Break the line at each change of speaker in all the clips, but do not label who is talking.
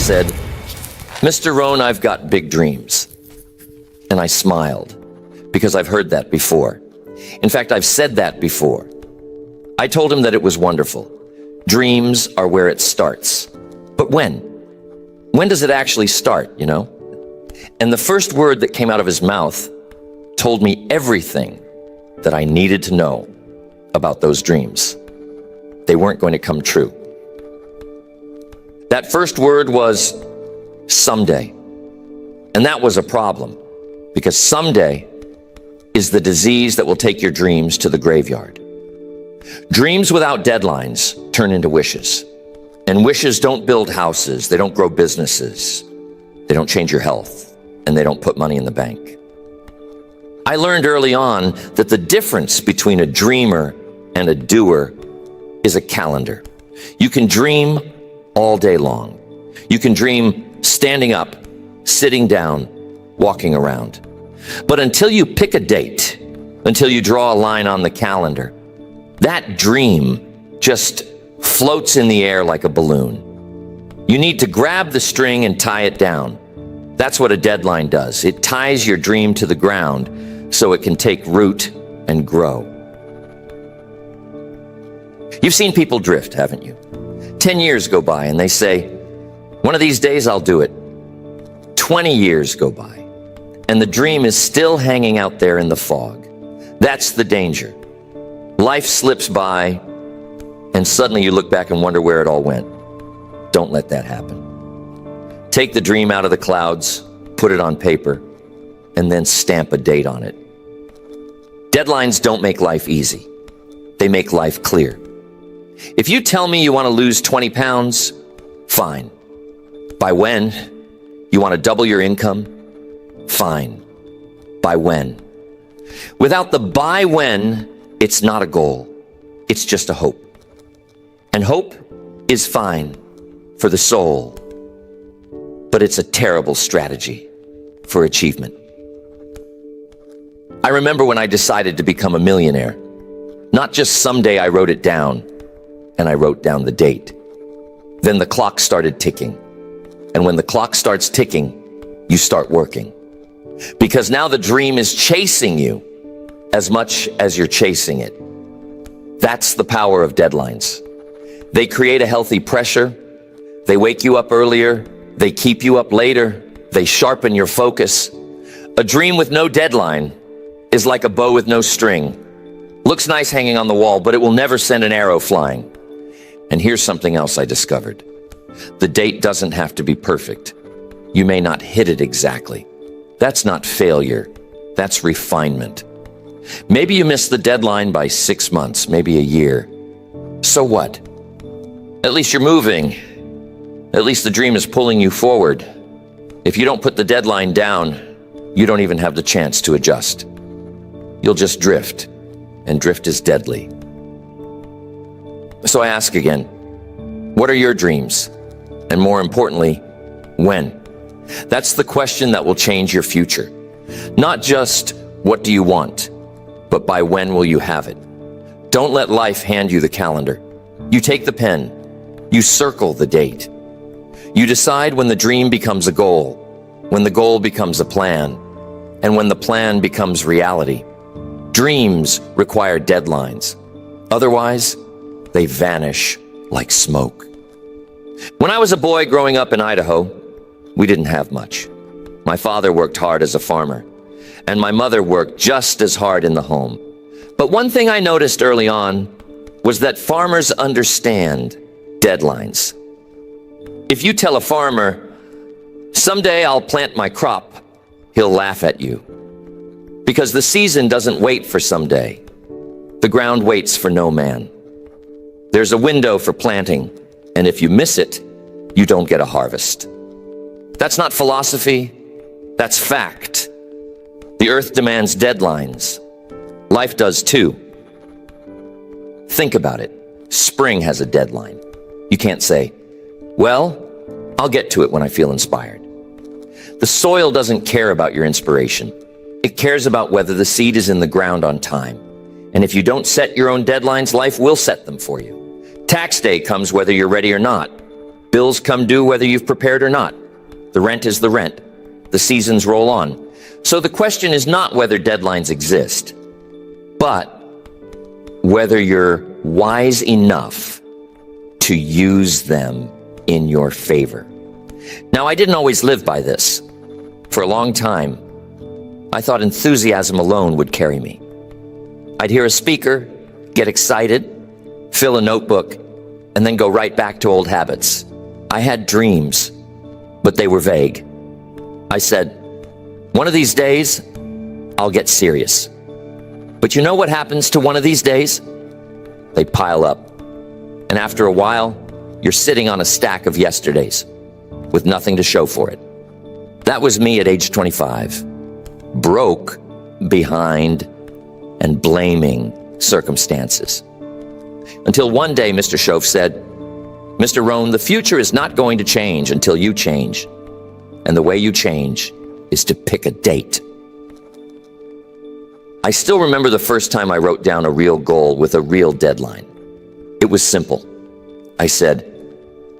said, "Mr. Rohn, I've got big dreams." And I smiled, because I've heard that before. In fact, I've said that before. I told him that it was wonderful. Dreams are where it starts. But when? When does it actually start, you know? And the first word that came out of his mouth told me everything that I needed to know about those dreams. They weren't going to come true. That first word was someday. And that was a problem, because someday is the disease that will take your dreams to the graveyard. Dreams without deadlines turn into wishes. And wishes don't build houses, they don't grow businesses, they don't change your health, and they don't put money in the bank. I learned early on that the difference between a dreamer and a doer is a calendar. You can dream all day long. You can dream standing up, sitting down, walking around. But until you pick a date, until you draw a line on the calendar, that dream just floats in the air like a balloon. You need to grab the string and tie it down. That's what a deadline does. It ties your dream to the ground so it can take root and grow. You've seen people drift, haven't you? 10 years go by and they say, "One of these days I'll do it." 20 years go by and the dream is still hanging out there in the fog. That's the danger. Life slips by and suddenly you look back and wonder where it all went. Don't let that happen. Take the dream out of the clouds, put it on paper, and then stamp a date on it. Deadlines don't make life easy. They make life clear. If you tell me you want to lose 20 pounds, fine. By when? You want to double your income? Fine. By when? Without the by when, it's not a goal. It's just a hope. And hope is fine for the soul, but it's a terrible strategy for achievement. I remember when I decided to become a millionaire. Not just someday I wrote it down, and I wrote down the date. Then the clock started ticking. And when the clock starts ticking, you start working. Because now the dream is chasing you as much as you're chasing it. That's the power of deadlines. They create a healthy pressure. They wake you up earlier. They keep you up later. They sharpen your focus. A dream with no deadline is like a bow with no string. Looks nice hanging on the wall, but it will never send an arrow flying. And here's something else I discovered. The date doesn't have to be perfect. You may not hit it exactly. That's not failure. That's refinement. Maybe you missed the deadline by 6 months, maybe a year. So what? At least you're moving. At least the dream is pulling you forward. If you don't put the deadline down, you don't even have the chance to adjust. You'll just drift, and drift is deadly. So I ask again, what are your dreams? And more importantly, when? That's the question that will change your future. Not just what do you want, but by when will you have it? Don't let life hand you the calendar. You take the pen, you circle the date. You decide when the dream becomes a goal, when the goal becomes a plan, and when the plan becomes reality. Dreams require deadlines. Otherwise, they vanish like smoke. When I was a boy growing up in Idaho, we didn't have much. My father worked hard as a farmer, and my mother worked just as hard in the home. But one thing I noticed early on was that farmers understand deadlines. If you tell a farmer, "Someday I'll plant my crop," he'll laugh at you. Because the season doesn't wait for someday. The ground waits for no man. There's a window for planting, and if you miss it, you don't get a harvest. That's not philosophy, that's fact. The earth demands deadlines. Life does too. Think about it. Spring has a deadline. You can't say, "Well, I'll get to it when I feel inspired." The soil doesn't care about your inspiration. It cares about whether the seed is in the ground on time. And if you don't set your own deadlines, life will set them for you. Tax day comes whether you're ready or not. Bills come due whether you've prepared or not. The rent is the rent. The seasons roll on. So the question is not whether deadlines exist, but whether you're wise enough to use them in your favor. Now, I didn't always live by this. For a long time, I thought enthusiasm alone would carry me. I'd hear a speaker, get excited, fill a notebook, and then go right back to old habits. I had dreams, but they were vague. I said, one of these days, I'll get serious. But you know what happens to one of these days? They pile up. And after a while, you're sitting on a stack of yesterdays with nothing to show for it. That was me at age 25, broke, behind, and blaming circumstances. Until one day, Mr. Shoaff said, Mr. Rohn, the future is not going to change until you change. And the way you change is to pick a date. I still remember the first time I wrote down a real goal with a real deadline. It was simple. I said,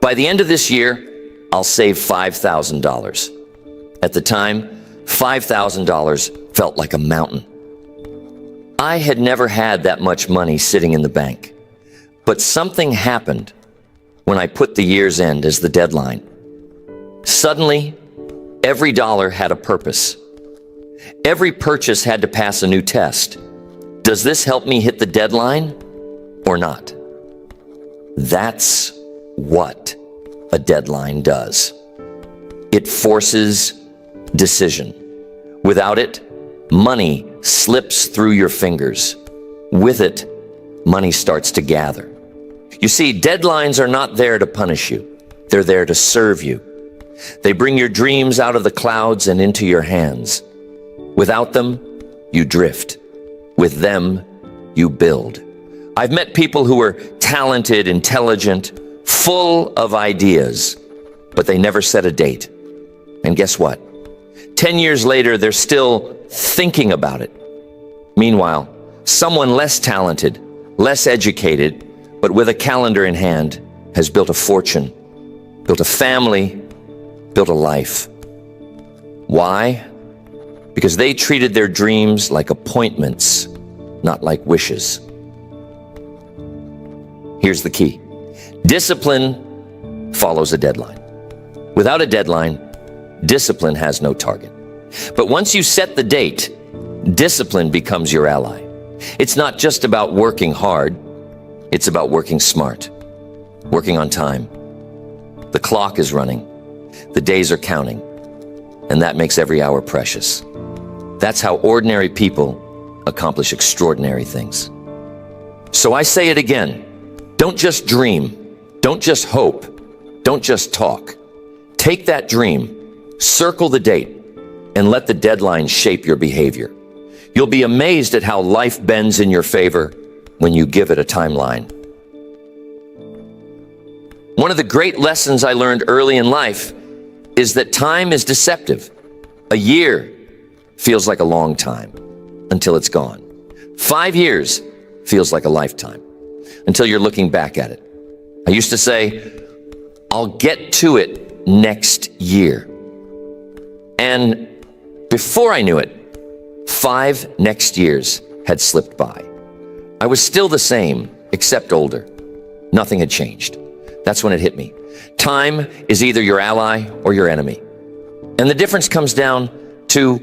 by the end of this year, I'll save $5,000. At the time, $5,000 felt like a mountain. I had never had that much money sitting in the bank. But something happened when I put the year's end as the deadline. Suddenly, every dollar had a purpose. Every purchase had to pass a new test. Does this help me hit the deadline or not? That's what a deadline does. It forces decision. Without it, money slips through your fingers. With it, money starts to gather. You see, deadlines are not there to punish you. They're there to serve you. They bring your dreams out of the clouds and into your hands. Without them, you drift. With them, you build. I've met people who were talented, intelligent, full of ideas, but they never set a date. And guess what? 10 years later, they're still thinking about it. Meanwhile, someone less talented, less educated, but with a calendar in hand, has built a fortune, built a family, built a life. Why? Because they treated their dreams like appointments, not like wishes. Here's the key. Discipline follows a deadline. Without a deadline, discipline has no target. But once you set the date, discipline becomes your ally. It's not just about working hard. It's about working smart, working on time. The clock is running. The days are counting. And that makes every hour precious. That's how ordinary people accomplish extraordinary things. So I say it again. Don't just dream. Don't just hope. Don't just talk. Take that dream, circle the date, and let the deadline shape your behavior. You'll be amazed at how life bends in your favor when you give it a timeline. One of the great lessons I learned early in life is that time is deceptive. A year feels like a long time until it's gone. 5 years feels like a lifetime until you're looking back at it. I used to say, I'll get to it next year. And before I knew it, 5 next years had slipped by. I was still the same, except older. Nothing had changed. That's when it hit me. Time is either your ally or your enemy. And the difference comes down to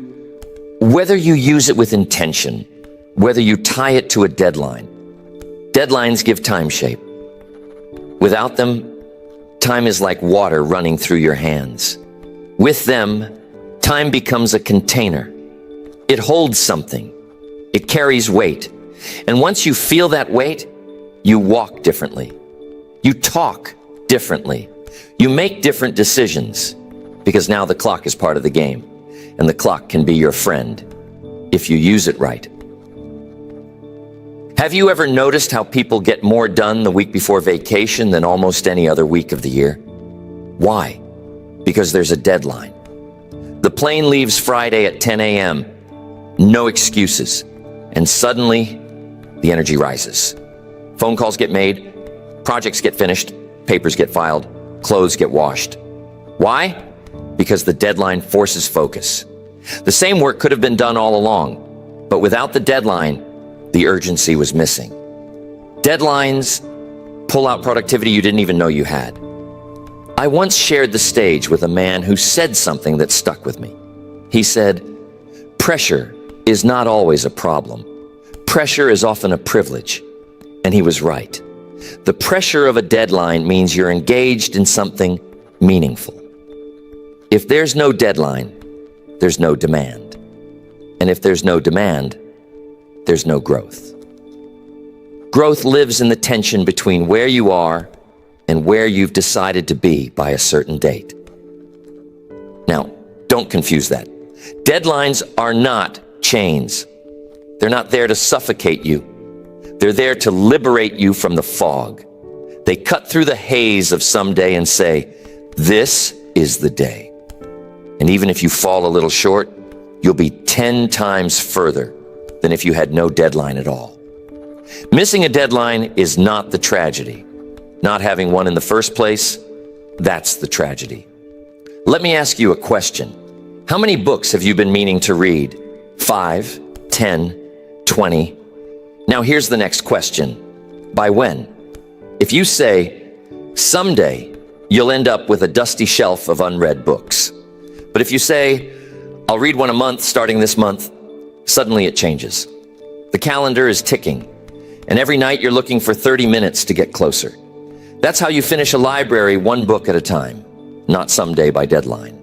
whether you use it with intention, whether you tie it to a deadline. Deadlines give time shape. Without them, time is like water running through your hands. With them, time becomes a container. It holds something. It carries weight. And once you feel that weight, you walk differently. You talk differently. You make different decisions because now the clock is part of the game, and the clock can be your friend if you use it right. Have you ever noticed how people get more done the week before vacation than almost any other week of the year? Why? Because there's a deadline. The plane leaves Friday at 10 a.m. No excuses. And suddenly, the energy rises. Phone calls get made, projects get finished, papers get filed, clothes get washed. Why? Because the deadline forces focus. The same work could have been done all along, but without the deadline, the urgency was missing. Deadlines pull out productivity you didn't even know you had. I once shared the stage with a man who said something that stuck with me. He said, "Pressure is not always a problem. Pressure is often a privilege." And he was right. The pressure of a deadline means you're engaged in something meaningful. If there's no deadline, there's no demand. And if there's no demand, there's no growth. Growth lives in the tension between where you are and where you've decided to be by a certain date. Now, don't confuse that. Deadlines are not chains. They're not there to suffocate you. They're there to liberate you from the fog. They cut through the haze of someday and say, "This is the day." And even if you fall a little short, you'll be 10 times further than if you had no deadline at all. Missing a deadline is not the tragedy. Not having one in the first place, that's the tragedy. Let me ask you a question. How many books have you been meaning to read? 5, 10, 20? Now here's the next question. By when? If you say, someday, you'll end up with a dusty shelf of unread books. But if you say, I'll read one a month starting this month, suddenly it changes. The calendar is ticking, and every night you're looking for 30 minutes to get closer. That's how you finish a library, one book at a time, not someday by deadline.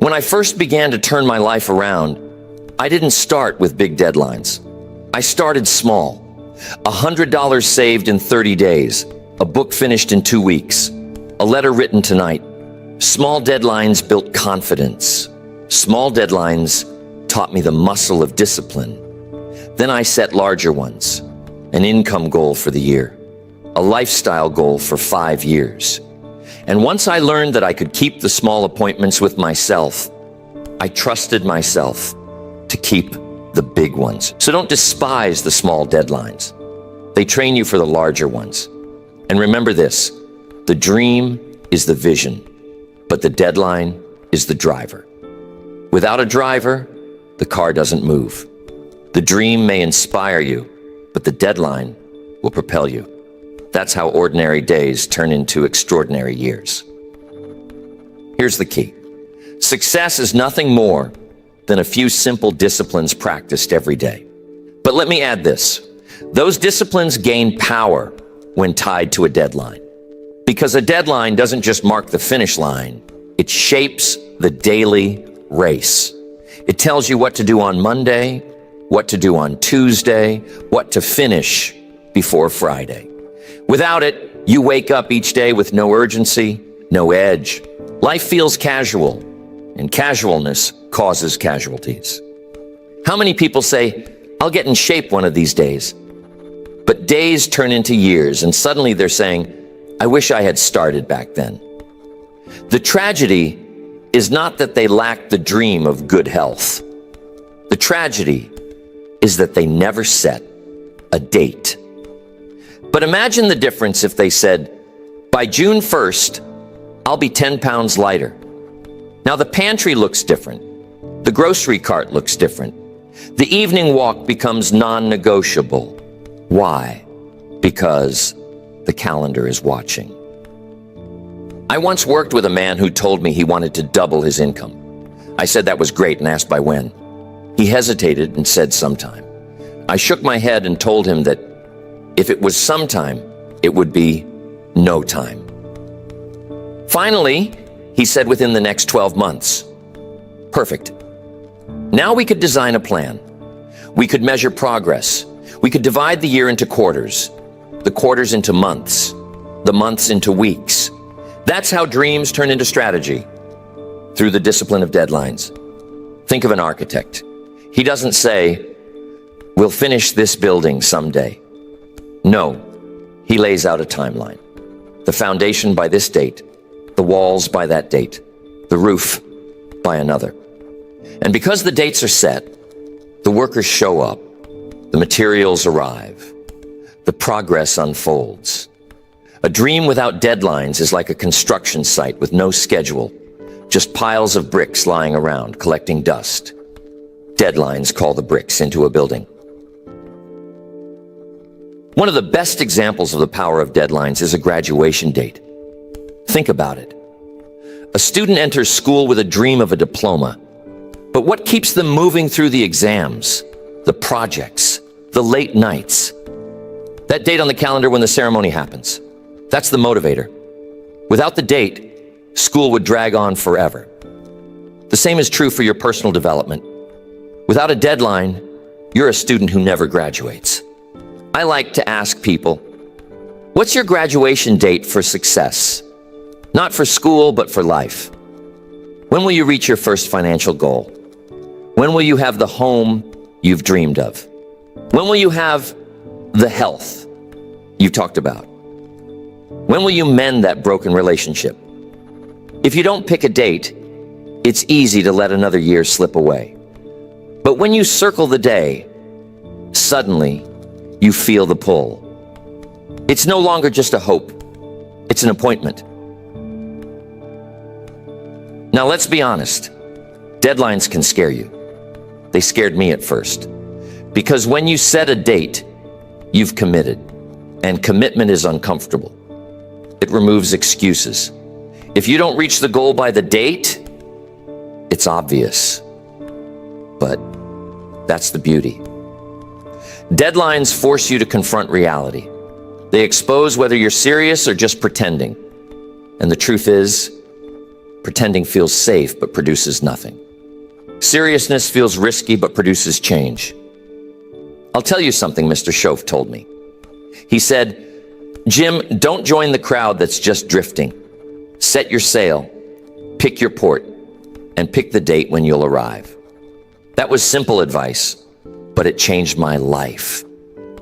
When I first began to turn my life around, I didn't start with big deadlines. I started small. $100 saved in 30 days, a book finished in 2 weeks, a letter written tonight. Small deadlines built confidence. Small deadlines taught me the muscle of discipline. Then I set larger ones, an income goal for the year, a lifestyle goal for 5 years. And once I learned that I could keep the small appointments with myself, I trusted myself to keep the big ones. So don't despise the small deadlines. They train you for the larger ones. And remember this, the dream is the vision, but the deadline is the driver. Without a driver, the car doesn't move. The dream may inspire you, but the deadline will propel you. That's how ordinary days turn into extraordinary years. Here's the key. Success is nothing more than a few simple disciplines practiced every day. But let me add this. Those disciplines gain power when tied to a deadline. Because a deadline doesn't just mark the finish line, it shapes the daily race. It tells you what to do on Monday, what to do on Tuesday, what to finish before Friday. Without it, you wake up each day with no urgency, no edge. Life feels casual, and casualness causes casualties. How many people say, I'll get in shape one of these days? But days turn into years, and suddenly they're saying, I wish I had started back then. The tragedy is not that they lack the dream of good health. The tragedy is that they never set a date. But imagine the difference if they said, by June 1st, I'll be 10 pounds lighter. Now the pantry looks different. The grocery cart looks different. The evening walk becomes non-negotiable. Why? Because the calendar is watching. I once worked with a man who told me he wanted to double his income. I said that was great and asked by when. He hesitated and said sometime. I shook my head and told him that if it was sometime, it would be no time. Finally, he said within the next 12 months. Perfect. Now we could design a plan. We could measure progress. We could divide the year into quarters, the quarters into months, the months into weeks. That's how dreams turn into strategy, through the discipline of deadlines. Think of an architect. He doesn't say, we'll finish this building someday. No, he lays out a timeline. The foundation by this date, the walls by that date, the roof by another. And because the dates are set, the workers show up, the materials arrive, the progress unfolds. A dream without deadlines is like a construction site with no schedule, just piles of bricks lying around, collecting dust. Deadlines call the bricks into a building. One of the best examples of the power of deadlines is a graduation date. Think about it. A student enters school with a dream of a diploma, but what keeps them moving through the exams, the projects, the late nights? That date on the calendar when the ceremony happens. That's the motivator. Without the date, school would drag on forever. The same is true for your personal development. Without a deadline, you're a student who never graduates. I like to ask people, what's your graduation date for success? Not for school, but for life. When will you reach your first financial goal? When will you have the home you've dreamed of? When will you have the health you've talked about? When will you mend that broken relationship? If you don't pick a date, it's easy to let another year slip away. But when you circle the day, suddenly you feel the pull. It's no longer just a hope. It's an appointment. Now let's be honest. Deadlines can scare you. They scared me at first. Because when you set a date, you've committed. And commitment is uncomfortable. It removes excuses. If you don't reach the goal by the date, it's obvious. But that's the beauty. Deadlines force you to confront reality. They expose whether you're serious or just pretending. And the truth is, pretending feels safe but produces nothing. Seriousness feels risky but produces change. I'll tell you something Mr. Schoaf told me. He said, Jim, don't join the crowd that's just drifting. Set your sail, pick your port, and pick the date when you'll arrive. That was simple advice, but it changed my life.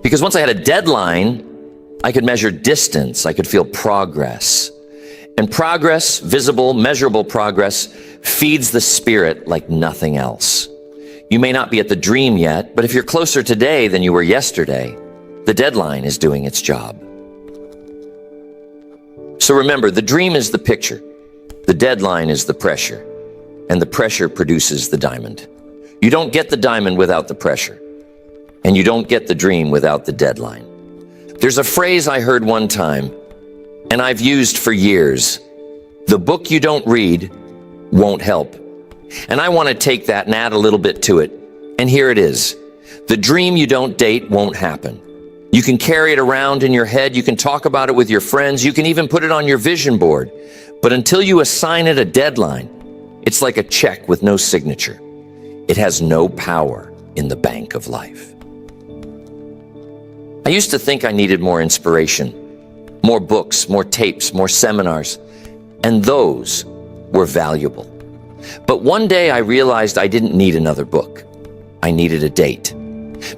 Because once I had a deadline, I could measure distance, I could feel progress. And progress, visible, measurable progress, feeds the spirit like nothing else. You may not be at the dream yet, but if you're closer today than you were yesterday, the deadline is doing its job. So remember, the dream is the picture, the deadline is the pressure, and the pressure produces the diamond. You don't get the diamond without the pressure, and you don't get the dream without the deadline. There's a phrase I heard one time, and I've used for years. The book you don't read won't help. And I want to take that and add a little bit to it. And here it is. The dream you don't date won't happen. You can carry it around in your head. You can talk about it with your friends. You can even put it on your vision board. But until you assign it a deadline, it's like a check with no signature. It has no power in the bank of life. I used to think I needed more inspiration, more books, more tapes, more seminars, and those were valuable. But one day I realized I didn't need another book. I needed a date.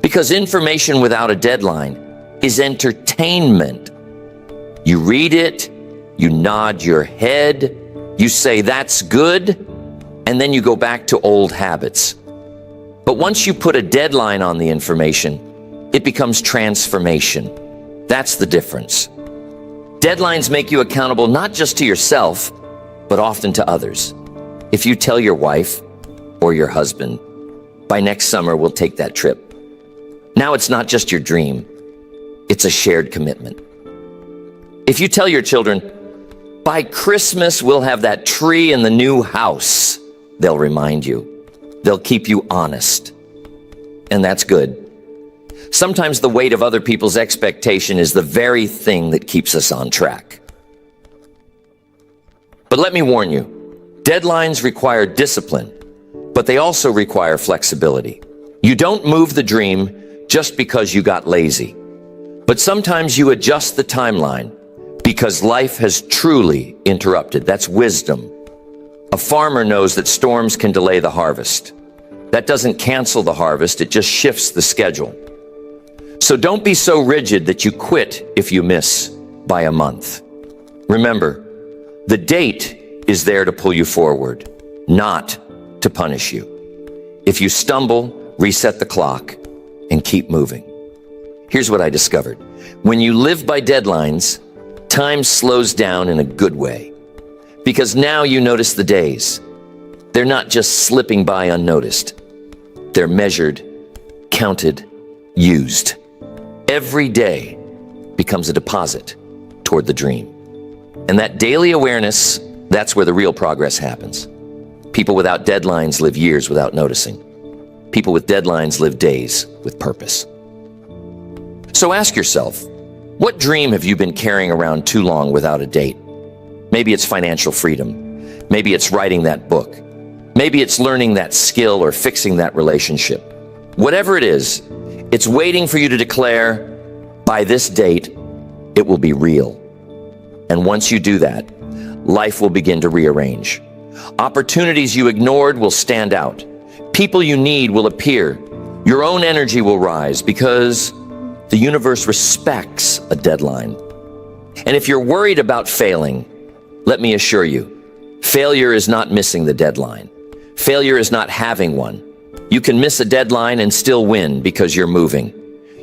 Because information without a deadline is entertainment. You read it, you nod your head, you say that's good, and then you go back to old habits. But once you put a deadline on the information, it becomes transformation. That's the difference. Deadlines make you accountable not just to yourself, but often to others. If you tell your wife or your husband, by next summer we'll take that trip. Now it's not just your dream, it's a shared commitment. If you tell your children, by Christmas we'll have that tree in the new house, they'll remind you. They'll keep you honest. And that's good. Sometimes the weight of other people's expectation is the very thing that keeps us on track. But let me warn you, deadlines require discipline, but they also require flexibility. You don't move the dream just because you got lazy, but sometimes you adjust the timeline because life has truly interrupted. That's wisdom. A farmer knows that storms can delay the harvest. That doesn't cancel the harvest, it just shifts the schedule. So don't be so rigid that you quit if you miss by a month. Remember, the date is there to pull you forward, not to punish you. If you stumble, reset the clock and keep moving. Here's what I discovered. When you live by deadlines, time slows down in a good way. Because now you notice the days. They're not just slipping by unnoticed. They're measured, counted, used. Every day becomes a deposit toward the dream. And that daily awareness, that's where the real progress happens. People without deadlines live years without noticing. People with deadlines live days with purpose. So ask yourself, what dream have you been carrying around too long without a date? Maybe it's financial freedom. Maybe it's writing that book. Maybe it's learning that skill or fixing that relationship. Whatever it is, it's waiting for you to declare, by this date, it will be real. And once you do that, life will begin to rearrange. Opportunities you ignored will stand out. People you need will appear. Your own energy will rise because the universe respects a deadline. And if you're worried about failing, let me assure you, failure is not missing the deadline. Failure is not having one. You can miss a deadline and still win because you're moving.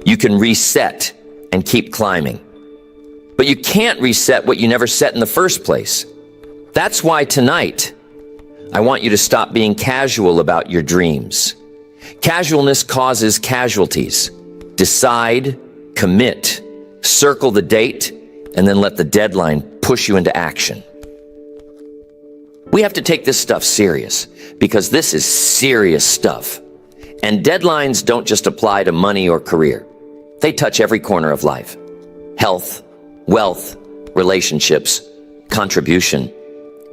You can reset and keep climbing. But you can't reset what you never set in the first place. That's why tonight, I want you to stop being casual about your dreams. Casualness causes casualties. Decide, commit, circle the date, and then let the deadline push you into action. We have to take this stuff serious because this is serious stuff. And deadlines don't just apply to money or career. They touch every corner of life. Health, wealth, relationships, contribution.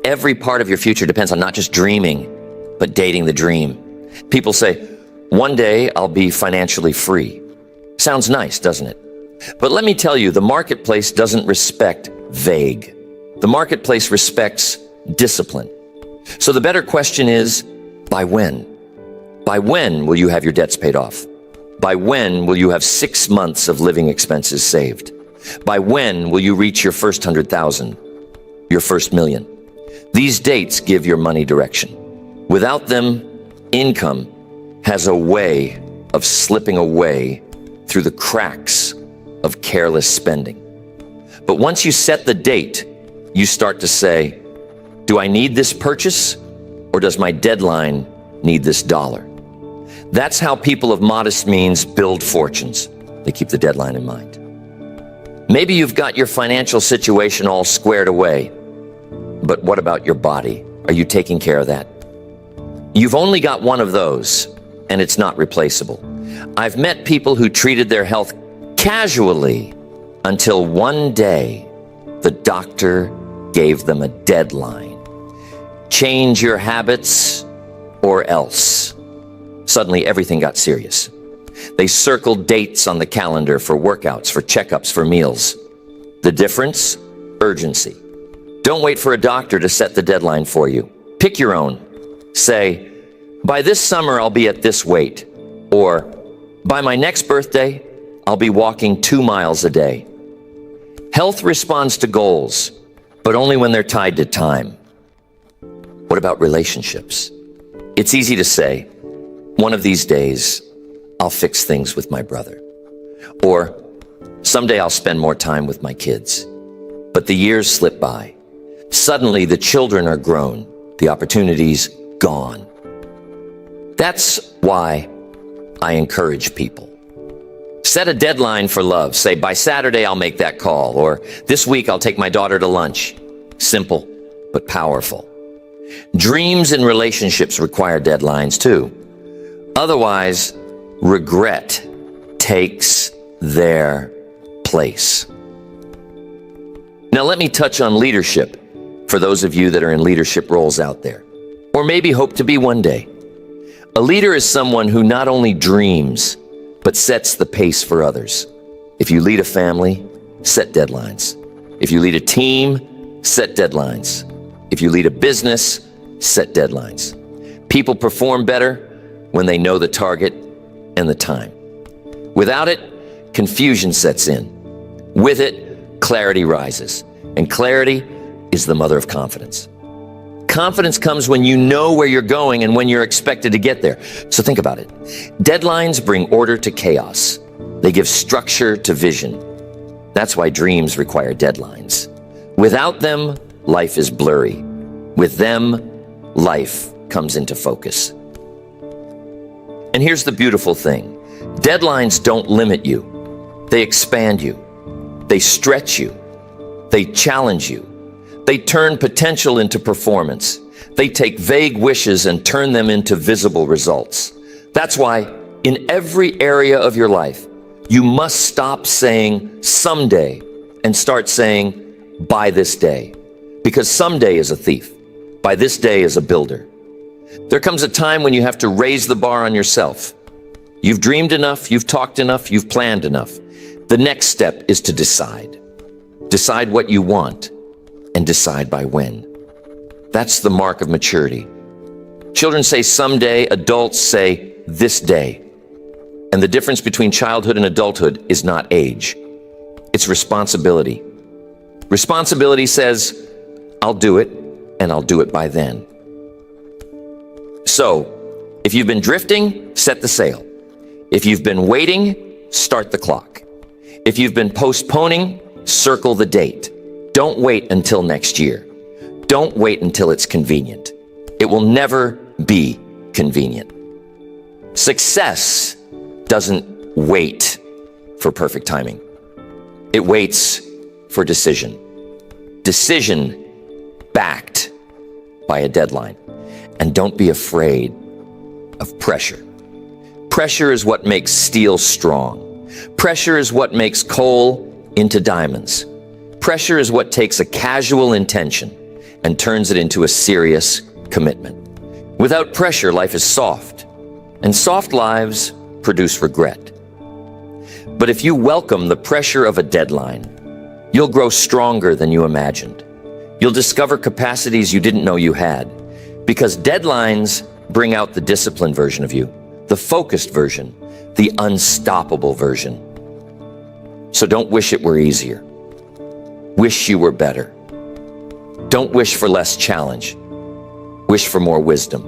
Every part of your future depends on not just dreaming, but dating the dream. People say, one day I'll be financially free. Sounds nice, doesn't it? But let me tell you, the marketplace doesn't respect vague. The marketplace respects discipline. So the better question is, by when? By when will you have your debts paid off? By when will you have 6 months of living expenses saved? By when will you reach your first 100,000, your first million? These dates give your money direction. Without them, income has a way of slipping away through the cracks of careless spending. But once you set the date, you start to say, do I need this purchase, or does my deadline need this dollar? That's how people of modest means build fortunes. They keep the deadline in mind. Maybe you've got your financial situation all squared away, but what about your body? Are you taking care of that? You've only got one of those, and it's not replaceable. I've met people who treated their health casually until one day the doctor gave them a deadline. Change your habits or else. Suddenly everything got serious. They circled dates on the calendar for workouts, for checkups, for meals. The difference? Urgency. Don't wait for a doctor to set the deadline for you. Pick your own. Say, by this summer I'll be at this weight. Or, by my next birthday, I'll be walking 2 miles a day. Health responds to goals, but only when they're tied to time. What about relationships? It's easy to say, one of these days, I'll fix things with my brother. Or, someday I'll spend more time with my kids. But the years slip by. Suddenly, the children are grown. The opportunity's gone. That's why I encourage people. Set a deadline for love. Say, by Saturday, I'll make that call. Or, this week, I'll take my daughter to lunch. Simple, but powerful. Dreams and relationships require deadlines, too. Otherwise, regret takes their place. Now, let me touch on leadership for those of you that are in leadership roles out there, or maybe hope to be one day. A leader is someone who not only dreams, but sets the pace for others. If you lead a family, set deadlines. If you lead a team, set deadlines. If you lead a business, set deadlines. People perform better when they know the target and the time. Without it, confusion sets in. With it, clarity rises. And clarity is the mother of confidence. Confidence comes when you know where you're going and when you're expected to get there. So think about it. Deadlines bring order to chaos. They give structure to vision. That's why dreams require deadlines. Without them, life is blurry. With them, life comes into focus. And here's the beautiful thing. Deadlines don't limit you. They expand you. They stretch you. They challenge you. They turn potential into performance. They take vague wishes and turn them into visible results. That's why in every area of your life, you must stop saying someday and start saying by this day. Because someday is a thief. By this day is a builder. There comes a time when you have to raise the bar on yourself. You've dreamed enough, you've talked enough, you've planned enough. The next step is to decide. Decide what you want and decide by when. That's the mark of maturity. Children say someday, adults say this day. And the difference between childhood and adulthood is not age. It's responsibility. Responsibility says, I'll do it, and I'll do it by then. So, if you've been drifting, set the sail. If you've been waiting, start the clock. If you've been postponing, circle the date. Don't wait until next year. Don't wait until it's convenient. It will never be convenient. Success doesn't wait for perfect timing. It waits for decision. Decision backed by a deadline. And don't be afraid of pressure. Pressure is what makes steel strong. Pressure is what makes coal into diamonds. Pressure is what takes a casual intention and turns it into a serious commitment. Without pressure, life is soft, and soft lives produce regret. But if you welcome the pressure of a deadline, you'll grow stronger than you imagined. You'll discover capacities you didn't know you had, because deadlines bring out the disciplined version of you, the focused version, the unstoppable version. So don't wish it were easier. Wish you were better. Don't wish for less challenge. Wish for more wisdom.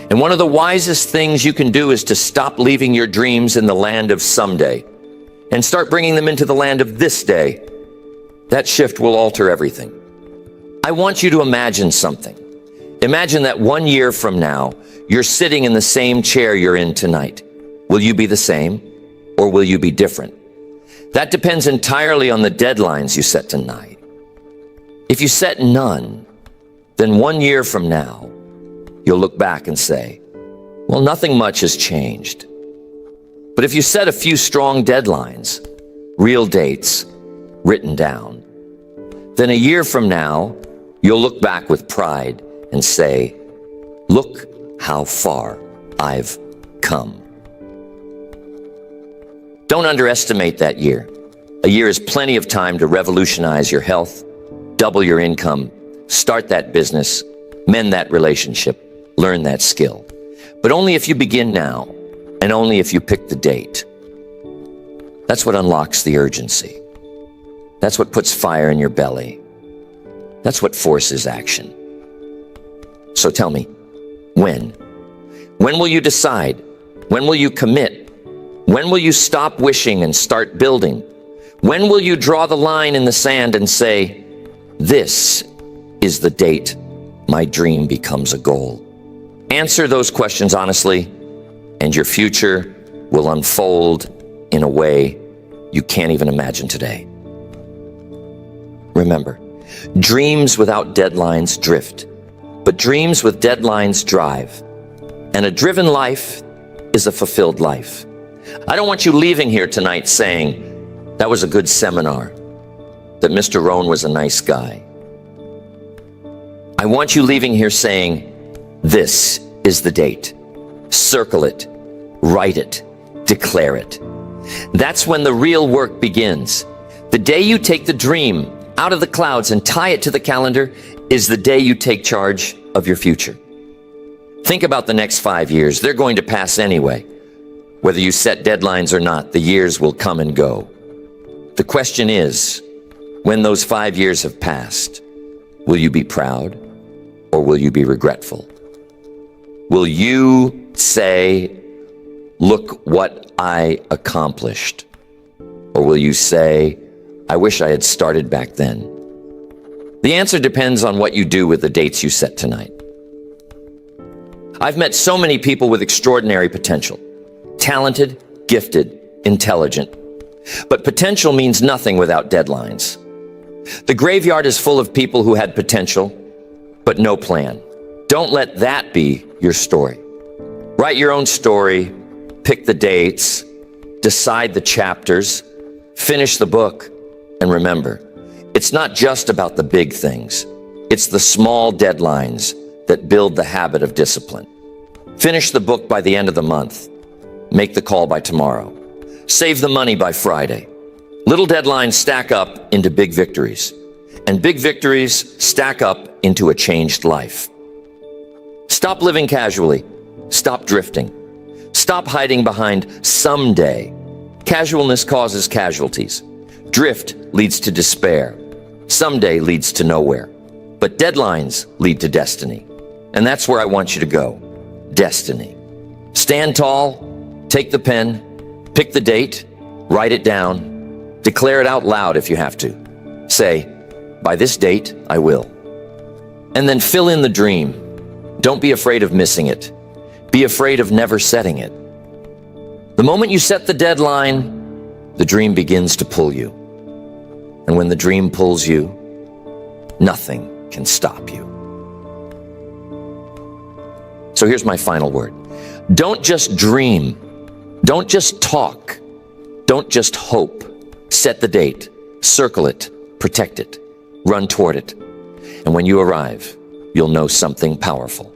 And one of the wisest things you can do is to stop leaving your dreams in the land of someday and start bringing them into the land of this day. That shift will alter everything. I want you to imagine something. Imagine that 1 year from now, you're sitting in the same chair you're in tonight. Will you be the same, or will you be different? That depends entirely on the deadlines you set tonight. If you set none, then 1 year from now, you'll look back and say, well, nothing much has changed. But if you set a few strong deadlines, real dates, written down, then a year from now, you'll look back with pride and say, look how far I've come. Don't underestimate that year. A year is plenty of time to revolutionize your health, double your income, start that business, mend that relationship, learn that skill. But only if you begin now, and only if you pick the date. That's what unlocks the urgency. That's what puts fire in your belly. That's what forces action. So tell me, when? When will you decide? When will you commit? When will you stop wishing and start building? When will you draw the line in the sand and say, this is the date my dream becomes a goal? Answer those questions honestly, and your future will unfold in a way you can't even imagine today. Remember, dreams without deadlines drift, but dreams with deadlines drive. And a driven life is a fulfilled life. I don't want you leaving here tonight saying, that was a good seminar, that Mr. Rohn was a nice guy. I want you leaving here saying, this is the date. Circle it, write it, declare it. That's when the real work begins. The day you take the dream out of the clouds and tie it to the calendar is the day you take charge of your future. Think about the next 5 years. They're going to pass anyway. Whether you set deadlines or not, the years will come and go. The question is, when those 5 years have passed, will you be proud or will you be regretful? Will you say, look what I accomplished? Or will you say, I wish I had started back then. The answer depends on what you do with the dates you set tonight. I've met so many people with extraordinary potential. Talented, gifted, intelligent. But potential means nothing without deadlines. The graveyard is full of people who had potential, but no plan. Don't let that be your story. Write your own story, pick the dates, decide the chapters, finish the book, and remember, it's not just about the big things. It's the small deadlines that build the habit of discipline. Finish the book by the end of the month. Make the call by tomorrow. Save the money by Friday. Little deadlines stack up into big victories, and big victories stack up into a changed life. Stop living casually. Stop drifting. Stop hiding behind someday. Casualness causes casualties. Drift leads to despair. Someday leads to nowhere. But deadlines lead to destiny. And that's where I want you to go. Destiny. Stand tall, take the pen, pick the date, write it down, declare it out loud if you have to. Say, by this date, I will. And then fill in the dream. Don't be afraid of missing it. Be afraid of never setting it. The moment you set the deadline, the dream begins to pull you. And when the dream pulls you, nothing can stop you. So here's my final word. Don't just dream. Don't just talk. Don't just hope. Set the date. Circle it. Protect it. Run toward it. And when you arrive, you'll know something powerful.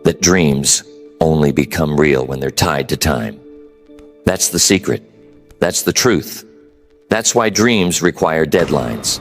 That dreams only become real when they're tied to time. That's the secret. That's the truth. That's why dreams require deadlines.